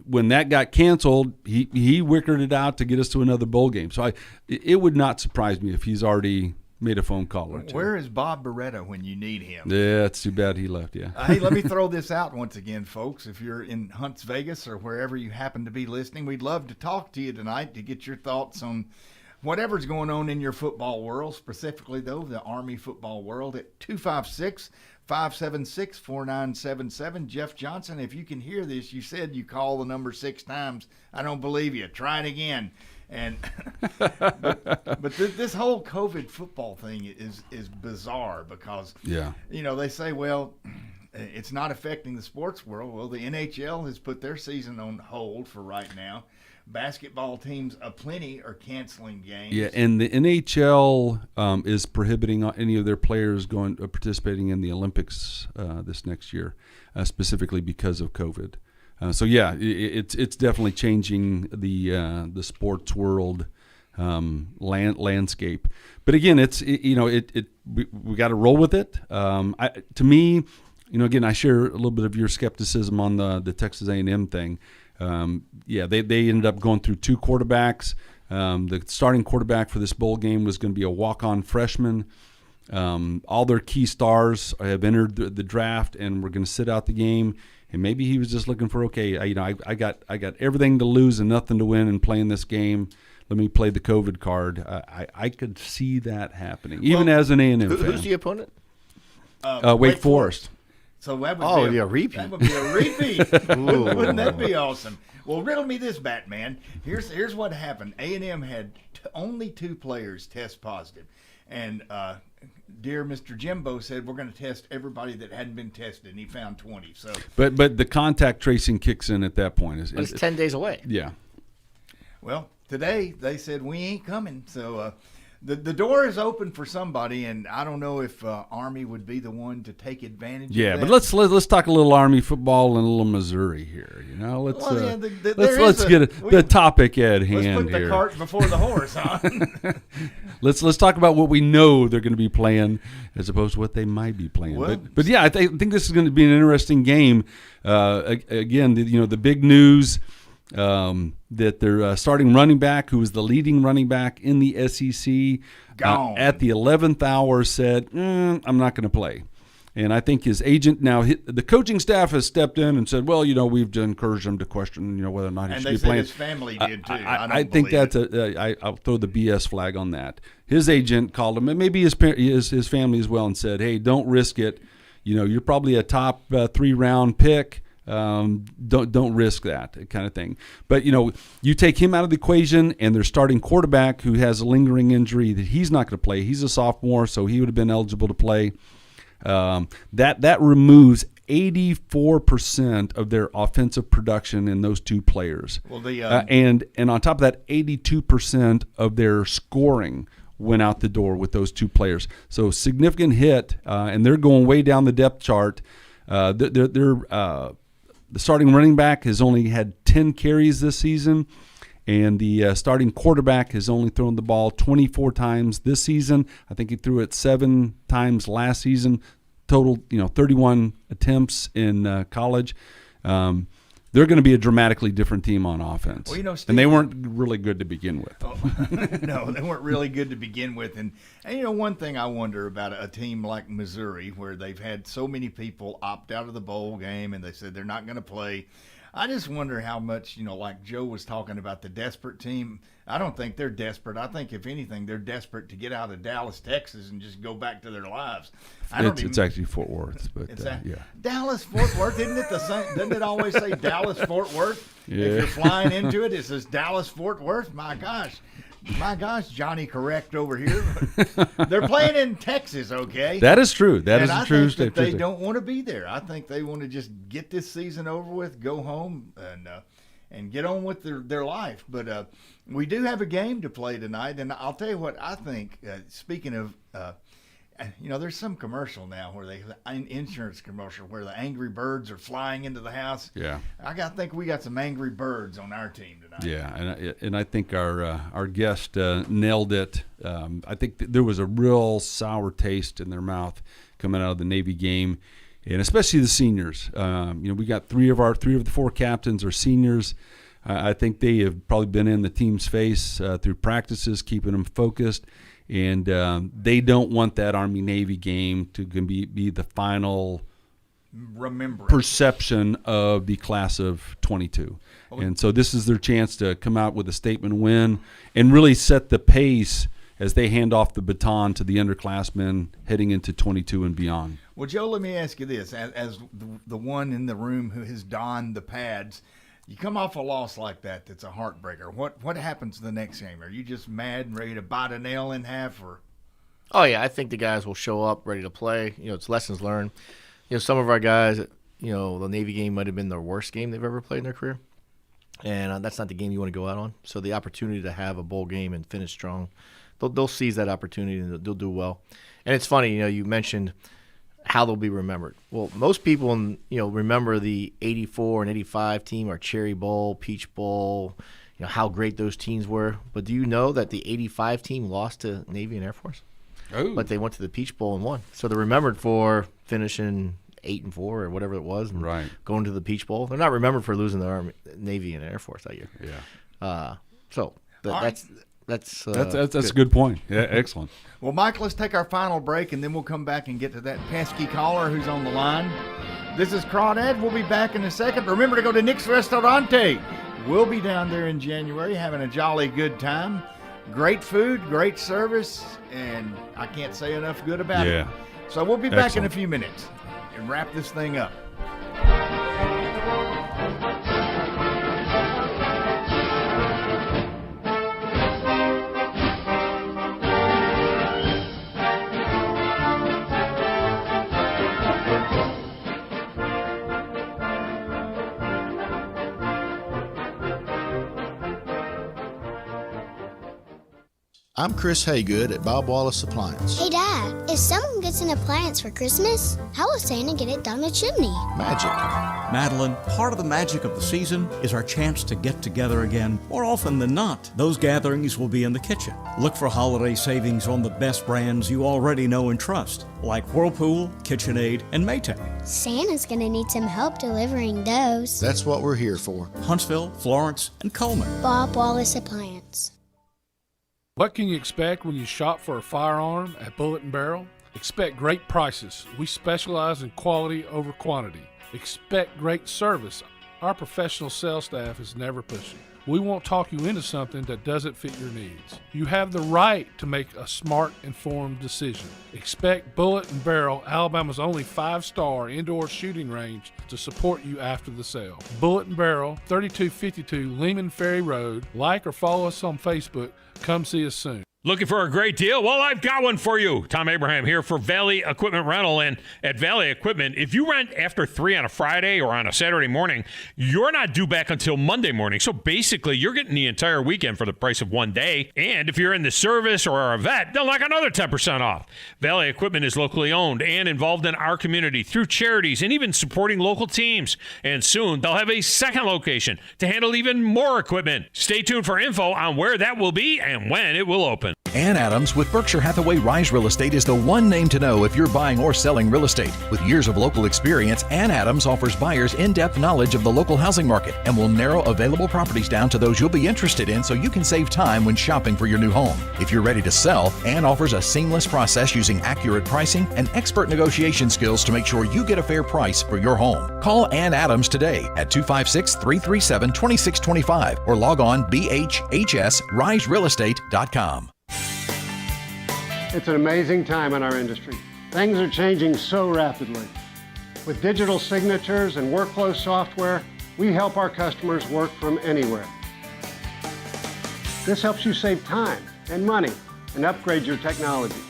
when that got canceled, he wickered it out to get us to another bowl game. So it would not surprise me if he's already made a phone call or two. Where is Bob Beretta when you need him? Yeah, it's too bad he left. Yeah. Hey, let me throw this out once again, folks. If you're in Hunts Vegas or wherever you happen to be listening, we'd love to talk to you tonight to get your thoughts on whatever's going on in your football world, specifically, though, the Army football world, at 256-576-4977. Jeff Johnson, if you can hear this, you said you called the number 6 times. I don't believe you. Try it again. And but this whole COVID football thing is bizarre, because they say, well, it's not affecting the sports world. Well, the NHL has put their season on hold for right now. Basketball teams aplenty are canceling games. Yeah, and the NHL is prohibiting any of their players participating in the Olympics this next year, specifically because of COVID. It's definitely changing the sports world landscape. But again, we got to roll with it. To me, again, I share a little bit of your skepticism on the Texas A&M thing. They ended up going through 2 quarterbacks. The starting quarterback for this bowl game was going to be a walk-on freshman. All their key stars have entered the draft and were going to sit out the game. And maybe he was just looking for, I got everything to lose and nothing to win in playing this game. Let me play the COVID card. I could see that happening, even as an A&M fan. Who's the opponent? Wake Forest. So that would be a repeat. That would be a repeat. Wouldn't that be awesome? Well, riddle me this, Batman. Here's what happened. A&M had only 2 players test positive, and dear Mr. Jimbo said we're going to test everybody that hadn't been tested, and he found 20. So, but the contact tracing kicks in at that point. It's 10 days away. Yeah. Well, today they said we ain't coming, so the door is open for somebody, and I don't know if Army would be the one to take advantage. Yeah, of but that. let's talk a little Army football and a little Missouri here. You know, let's get the topic at hand Let's put here. the cart before the horse, huh? Let's talk about what we know they're going to be playing as opposed to what they might be playing. Well, but yeah, I think this is going to be an interesting game. Again, the big news. That their starting running back, who was the leading running back in the SEC, at the 11th hour said, I'm not going to play. And I think his agent now, the coaching staff has stepped in and said, well, we've encouraged him to question, whether or not he should be playing. And they said his family did too. I think that's I'll throw the BS flag on that. His agent called him, and maybe his family as well, and said, hey, don't risk it. You're probably a top 3 round pick. Don't risk that kind of thing. But you take him out of the equation, and their starting quarterback, who has a lingering injury, that he's not going to play. He's a sophomore, so he would have been eligible to play. That removes 84% of their offensive production in those 2 players. Well, and on top of that, 82% of their scoring went out the door with those 2 players. So significant hit, and they're going way down the depth chart. The starting running back has only had 10 carries this season, and the starting quarterback has only thrown the ball 24 times this season. I think he threw it 7 times last season. Total, 31 attempts in college. They're going to be a dramatically different team on offense. Well, Steve, and they weren't really good to begin with. No, they weren't really good to begin with. And one thing I wonder about a team like Missouri, where they've had so many people opt out of the bowl game and they said they're not going to play. I just wonder how much, like Joe was talking about the desperate team. I don't think they're desperate. I think, if anything, they're desperate to get out of Dallas, Texas, and just go back to their lives. It's actually Fort Worth, but yeah. Dallas, Fort Worth, isn't it the same? Doesn't it always say Dallas, Fort Worth? Yeah. If you're flying into it, it says Dallas, Fort Worth. My gosh, Johnny Correct over here. They're playing in Texas, okay? That is true. That is a true statement. statement. They don't want to be there. I think they want to just get this season over with, go home, and get on with their life. But we do have a game to play tonight, and I'll tell you what I think. Speaking of, there's some commercial now where an insurance commercial where the angry birds are flying into the house. Yeah, I think we got some angry birds on our team tonight. Yeah, and I think our guest nailed it. I think there was a real sour taste in their mouth coming out of the Navy game. And especially the seniors. We got 3 of the 4 captains are seniors. I think they have probably been in the team's face through practices, keeping them focused. And they don't want that Army-Navy game to be the final perception of the class of 22. And so this is their chance to come out with a statement win and really set the pace as they hand off the baton to the underclassmen heading into 22 and beyond. Well, Joe, let me ask you this. As the one in the room who has donned the pads, you come off a loss like that's a heartbreaker. What happens the next game? Are you just mad and ready to bite a nail in half? Or? Oh, yeah, I think the guys will show up ready to play. It's lessons learned. Some of our guys, the Navy game might have been their worst game they've ever played in their career. And that's not the game you want to go out on. So the opportunity to have a bowl game and finish strong, they'll seize that opportunity and they'll do well. And it's funny, you mentioned how they'll be remembered. Well, most people, remember the 84 and 85 team, or Cherry Bowl, Peach Bowl, how great those teams were. But do you know that the 85 team lost to Navy and Air Force? Oh. But they went to the Peach Bowl and won. So they're remembered for finishing 8-4 or whatever it was, and going to the Peach Bowl. They're not remembered for losing the Army, Navy, and Air Force that year. Yeah. That's a good point. Yeah, excellent. Well, Mike, let's take our final break, and then we'll come back and get to that pesky caller who's on the line. This is Crawdad. We'll be back in a second. Remember to go to Nick's Restaurante. We'll be down there in January having a jolly good time. Great food, great service, and I can't say enough good about it. So we'll be back in a few minutes. and wrap this thing up. I'm Chris Haygood at Bob Wallace Appliance. Hey, Dad, if someone gets an appliance for Christmas, how will Santa get it down the chimney? Magic. Madeline, part of the magic of the season is our chance to get together again. More often than not, those gatherings will be in the kitchen. Look for holiday savings on the best brands you already know and trust, like Whirlpool, KitchenAid, and Maytag. Santa's gonna need some help delivering those. That's what we're here for. Huntsville, Florence, and Coleman. Bob Wallace Appliance. What can you expect when you shop for a firearm at Bullet & Barrel? Expect great prices. We specialize in quality over quantity. Expect great service. Our professional sales staff is never pushy. We won't talk you into something that doesn't fit your needs. You have the right to make a smart, informed decision. Expect Bullet & Barrel, Alabama's only 5-star indoor shooting range, to support you after the sale. Bullet & Barrel, 3252 Lehman Ferry Road. Like or follow us on Facebook. Come see us soon. Looking for a great deal? Well, I've got one for you. Tom Abraham here for Valley Equipment Rental. And at Valley Equipment, if you rent after 3 on a Friday or on a Saturday morning, you're not due back until Monday morning. So basically, you're getting the entire weekend for the price of one day. And if you're in the service or are a vet, they'll knock another 10% off. Valley Equipment is locally owned and involved in our community through charities and even supporting local teams. And soon, they'll have a second location to handle even more equipment. Stay tuned for info on where that will be and when it will open. Ann Adams with Berkshire Hathaway Rise Real Estate is the one name to know if you're buying or selling real estate. With years of local experience, Ann Adams offers buyers in-depth knowledge of the local housing market and will narrow available properties down to those you'll be interested in so you can save time when shopping for your new home. If you're ready to sell, Ann offers a seamless process using accurate pricing and expert negotiation skills to make sure you get a fair price for your home. Call Ann Adams today at 256-337-2625 or log on bhhsriserealestate.com. It's an amazing time in our industry. Things are changing so rapidly. With digital signatures and workflow software, we help our customers work from anywhere. This helps you save time and money and upgrade your technology.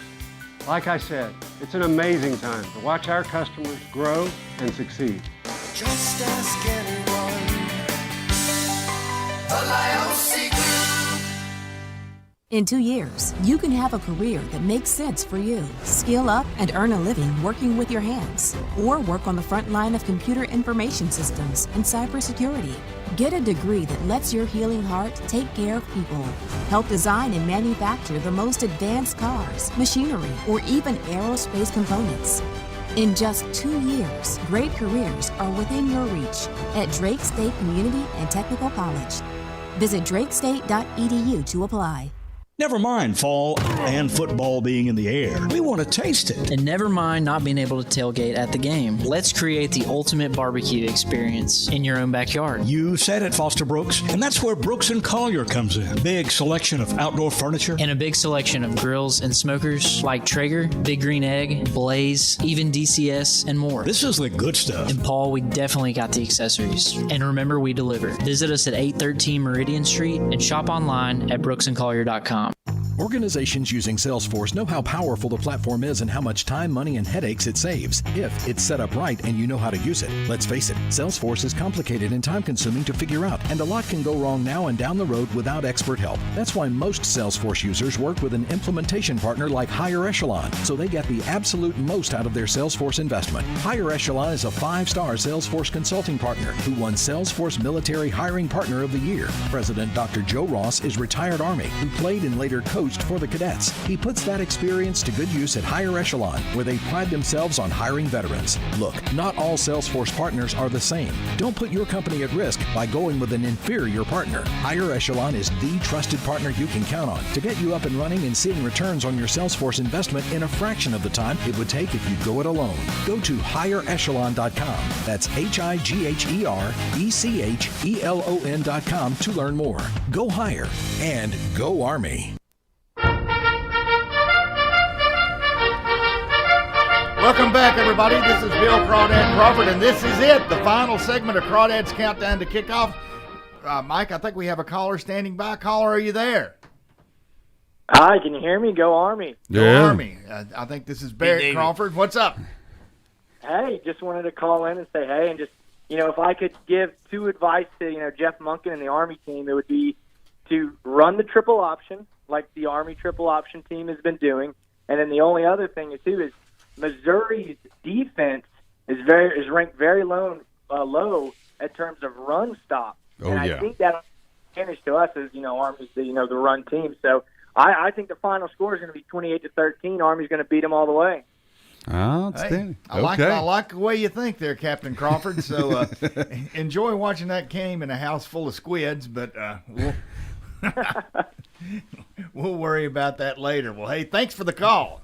Like I said, it's an amazing time to watch our customers grow and succeed. Just ask anyone. The Liosi Group. In 2 years, you can have a career that makes sense for you. Skill up and earn a living working with your hands, or work on the front line of computer information systems and cybersecurity. Get a degree that lets your healing heart take care of people. Help design and manufacture the most advanced cars, machinery, or even aerospace components. In just 2 years, great careers are within your reach at Drake State Community and Technical College. Visit drakestate.edu to apply. Never mind fall and football being in the air. We want to taste it. And never mind not being able to tailgate at the game. Let's create the ultimate barbecue experience in your own backyard. You said it, Foster Brooks. And that's where Brooks & Collier comes in. Big selection of outdoor furniture. And a big selection of grills and smokers like Traeger, Big Green Egg, Blaze, even DCS, and more. This is the good stuff. And Paul, we definitely got the accessories. And remember, we deliver. Visit us at 813 Meridian Street and shop online at brooksandcollier.com. Organizations using Salesforce know how powerful the platform is and how much time, money, and headaches it saves if it's set up right and you know how to use it. Let's face it, Salesforce is complicated and time-consuming to figure out, and a lot can go wrong now and down the road without expert help. That's why most Salesforce users work with an implementation partner like Higher Echelon, so they get the absolute most out of their Salesforce investment. Higher Echelon is a 5-star Salesforce consulting partner who won Salesforce Military Hiring Partner of the Year. President Dr. Joe Ross is retired Army who played and later coached for the cadets. He puts that experience to good use at Higher Echelon, where they pride themselves on hiring veterans. Look, not all Salesforce partners are the same. Don't put your company at risk by going with an inferior partner. Higher Echelon is the trusted partner you can count on to get you up and running and seeing returns on your Salesforce investment in a fraction of the time it would take if you go it alone. Go to higherechelon.com. That's HIGHERECHELON.com to learn more. Go higher and go Army. Welcome back, everybody. This is Bill Crawdad Crawford, and this is it, the final segment of Crawdad's Countdown to Kickoff. Mike, I think we have a caller standing by. Caller, are you there? Hi, can you hear me? Go Army. Go Army. I think this is Barrett Crawford. What's up? Hey, just wanted to call in and say hey, and just, if I could give two advice to, Jeff Monken and the Army team, it would be to run the triple option like the Army triple option team has been doing. And then the only other thing, too, is Missouri's defense is ranked very low in terms of run stop. And I think that advantage to us is, Army's the run team. So I think the final score is going to be 28-13. Army's going to beat them all the way. Outstanding. I like the way you think there, Captain Crawford. So enjoy watching that game in a house full of squids, but we'll worry about that later. Well, hey, thanks for the call.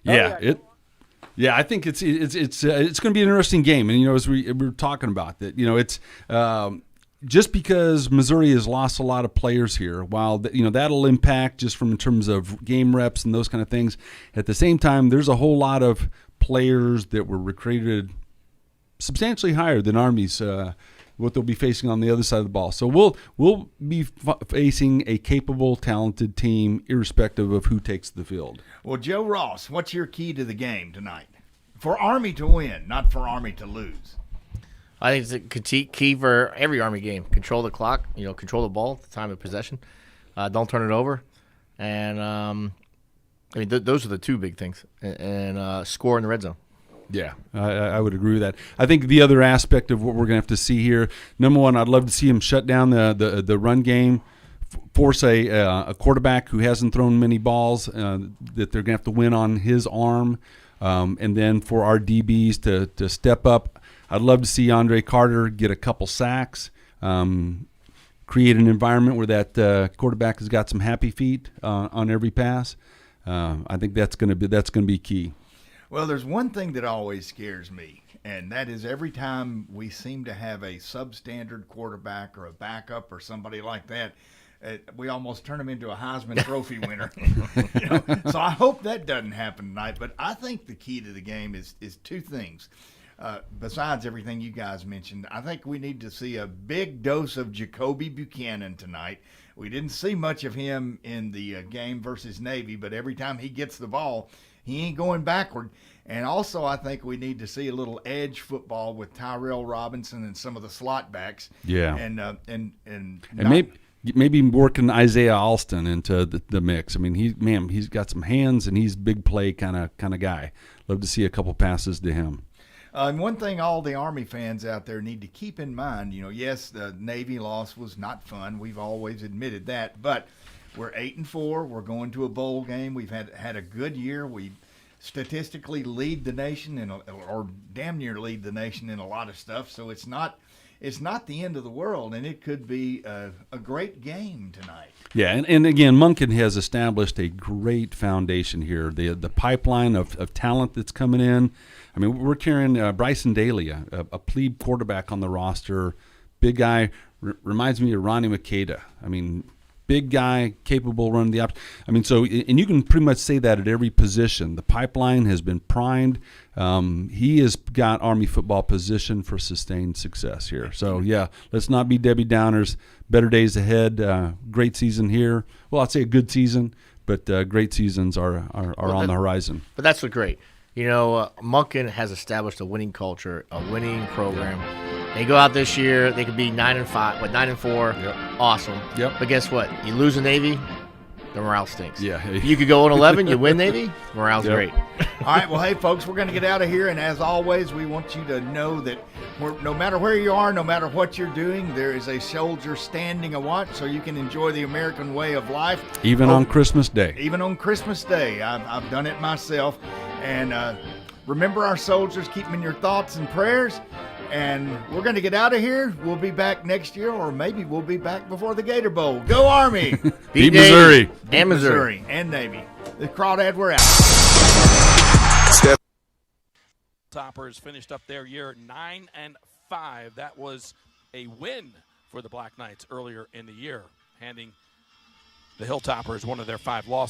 I think it's going to be an interesting game, and as we were talking about that, it's just because Missouri has lost a lot of players here, while that'll impact just from in terms of game reps and those kind of things. At the same time, there's a whole lot of players that were recruited substantially higher than Army's what they'll be facing on the other side of the ball. So we'll be facing a capable, talented team, irrespective of who takes the field. Well, Joe Ross, what's your key to the game tonight? For Army to win, not for Army to lose. I think it's a key for every Army game. Control the clock, control the ball at the time of possession. Don't turn it over. And, those are the two big things. And score in the red zone. Yeah, I would agree with that. I think the other aspect of what we're going to have to see here, number one, I'd love to see him shut down the run game, force a quarterback who hasn't thrown many balls that they're going to have to win on his arm, and then for our DBs to step up. I'd love to see Andre Carter get a couple sacks, create an environment where that quarterback has got some happy feet on every pass. I think that's going to be key. Well, there's one thing that always scares me, and that is every time we seem to have a substandard quarterback or a backup or somebody like that, we almost turn them into a Heisman Trophy winner. So I hope that doesn't happen tonight. But I think the key to the game is two things. Besides everything you guys mentioned, I think we need to see a big dose of Jacoby Buchanan tonight. We didn't see much of him in the game versus Navy, but every time he gets the ball, he ain't going backward. And also, I think we need to see a little edge football with Tyrell Robinson and some of the slot backs. Yeah. And maybe working Isaiah Alston into the mix. I mean, he's got some hands and he's a big play kind of guy. Love to see a couple passes to him. And one thing all the Army fans out there need to keep in mind, yes, the Navy loss was not fun. We've always admitted that, but we're 8-4. We're going to a bowl game. We've had a good year. We statistically lead the nation or damn near lead the nation in a lot of stuff. So it's not the end of the world, and it could be a great game tonight. Yeah, and again, Monken has established a great foundation here. The pipeline of talent that's coming in. I mean, we're carrying Bryson Daly, a plebe quarterback on the roster. Big guy, reminds me of Ronnie Makeda. I mean, big guy, capable running the option. I mean, so, and you can pretty much say that at every position. The pipeline has been primed. He has got Army football positioned for sustained success here. So, yeah, let's not be Debbie Downers. Better days ahead. Great season here. Well, I'd say a good season, but great seasons are on the horizon. But that's what's great. Monken has established a winning culture, a winning program. They go out this year, they could be 9-5, 9-4. Yep. Awesome. Yep. But guess what? You lose a Navy, the morale stinks. Yeah. You could go 1-11, you win Navy, morale's great. All right, well, hey, folks, we're going to get out of here, and as always, we want you to know that no matter where you are, no matter what you're doing, there is a soldier standing a watch so you can enjoy the American way of life. Even on Christmas Day. Even on Christmas Day. I've done it myself. And remember our soldiers, keep them in your thoughts and prayers. And we're going to get out of here. We'll be back next year, or maybe we'll be back before the Gator Bowl. Go Army! Beat Missouri. And Missouri. And Navy. The Crawdad, we're out. Toppers finished up their year 9-5. That was a win for the Black Knights earlier in the year, handing the Hilltoppers one of their 5 losses.